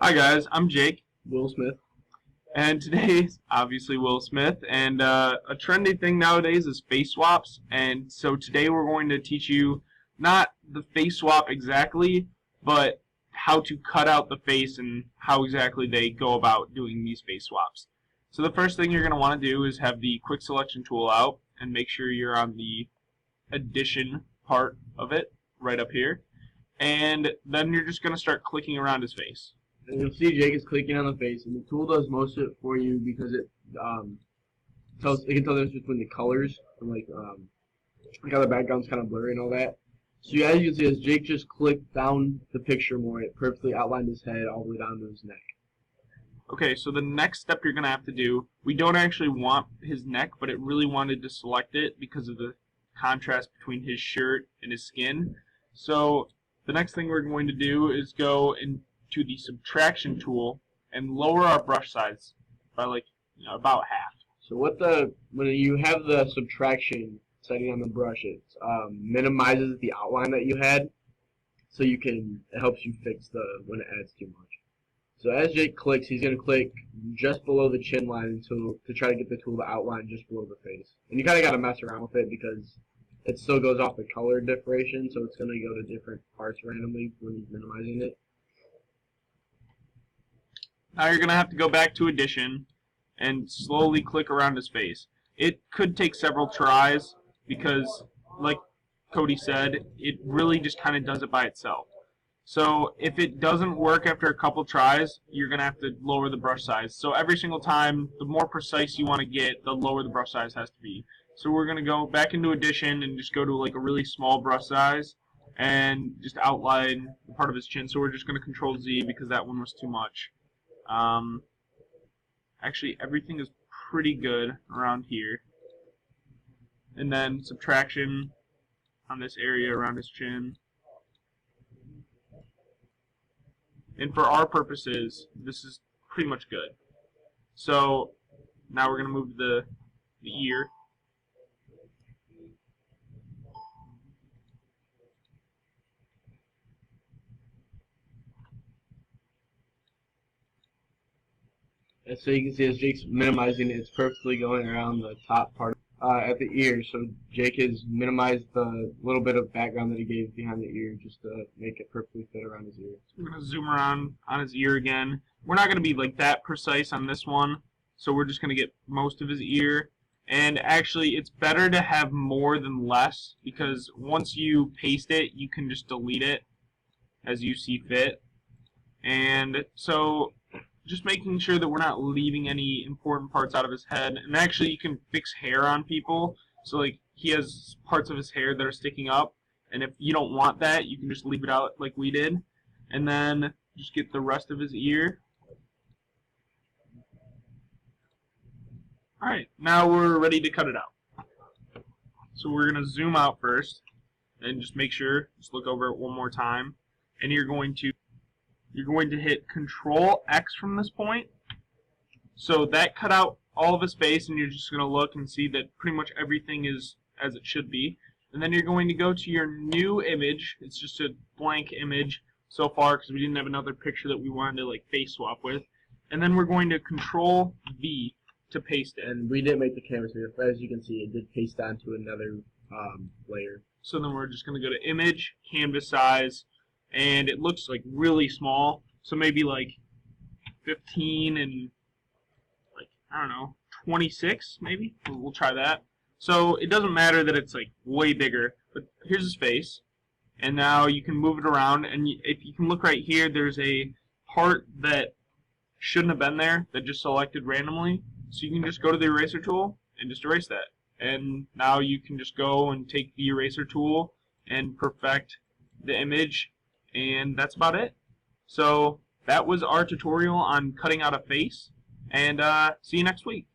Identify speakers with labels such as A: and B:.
A: Hi guys, I'm Jake,
B: Will Smith.
A: and today's obviously Will Smith, and a trendy thing nowadays is face swaps, and so today we're going to teach you not the face swap exactly, but how to cut out the face and how exactly they go about doing these face swaps. So the first thing you're going to want to do is have the quick selection tool out and make sure you're on the addition part of it right up here, and then you're just going to start clicking around his face.
B: And you'll see Jake is clicking on the face, and the tool does most of it for you because it can tell the difference between the colors and like how the background's kind of blurry and all that. So as you can see, as Jake just clicked down the picture more, it perfectly outlined his head all the way down to his neck.
A: Okay, so the next step you're going to have to do, we don't actually want his neck, but it really wanted to select it because of the contrast between his shirt and his skin. So the next thing we're going to do is go into the subtraction tool and lower our brush size by about half.
B: So when you have the subtraction setting on the brush, it minimizes the outline that you had, so it helps you fix when it adds too much. So as Jake clicks, he's going to click just below the chin line to try to get the tool to outline just below the face. And you kind of got to mess around with it because it still goes off the color differentiation, so it's going to go to different parts randomly when he's minimizing it.
A: Now you're going to have to go back to addition and slowly click around his face. It could take several tries because, like Cody said, it really just kind of does it by itself. So if it doesn't work after a couple tries, you're going to have to lower the brush size. So every single time, the more precise you want to get, the lower the brush size has to be. So we're going to go back into addition and just go to like a really small brush size and just outline the part of his chin. So we're just going to Control Z because that one was too much. Actually, everything is pretty good around here. And then subtraction on this area around his chin. And for our purposes, this is pretty much good. So now we're going to move the ear.
B: And so you can see as Jake's minimizing it, it's perfectly going around the top part at the ear. So Jake has minimized the little bit of background that he gave behind the ear just to make it perfectly fit around his ear.
A: So we're going to zoom around on his ear again. We're not going to be like that precise on this one, so we're just going to get most of his ear. And actually, it's better to have more than less because once you paste it, you can just delete it as you see fit. And so just making sure that we're not leaving any important parts out of his head. And actually, you can fix hair on people. So like he has parts of his hair that are sticking up, and if you don't want that, you can just leave it out like we did. And then just get the rest of his ear. Alright, now we're ready to cut it out. So we're going to zoom out first and just make sure, just look over it one more time. And you're going to hit Control X from this point. So that cut out all of his face, and you're just going to look and see that pretty much everything is as it should be. And then you're going to go to your new image. It's just a blank image so far because we didn't have another picture that we wanted to like face swap with. And then we're going to Control V to paste it.
B: And we didn't make the canvas video, but as you can see, it did paste onto another layer.
A: So then we're just going to go to Image, Canvas Size, and it looks like really small, so maybe like 15 and like, I don't know, 26 maybe. We'll try that. So it doesn't matter that it's like way bigger, but here's his face, and now you can move it around, and if you can look right here, there's a part that shouldn't have been there that just selected randomly, so you can just go to the eraser tool and just erase that. And now you can just go and take the eraser tool and perfect the image. And that's about it. So that was our tutorial on cutting out a face, and see you next week.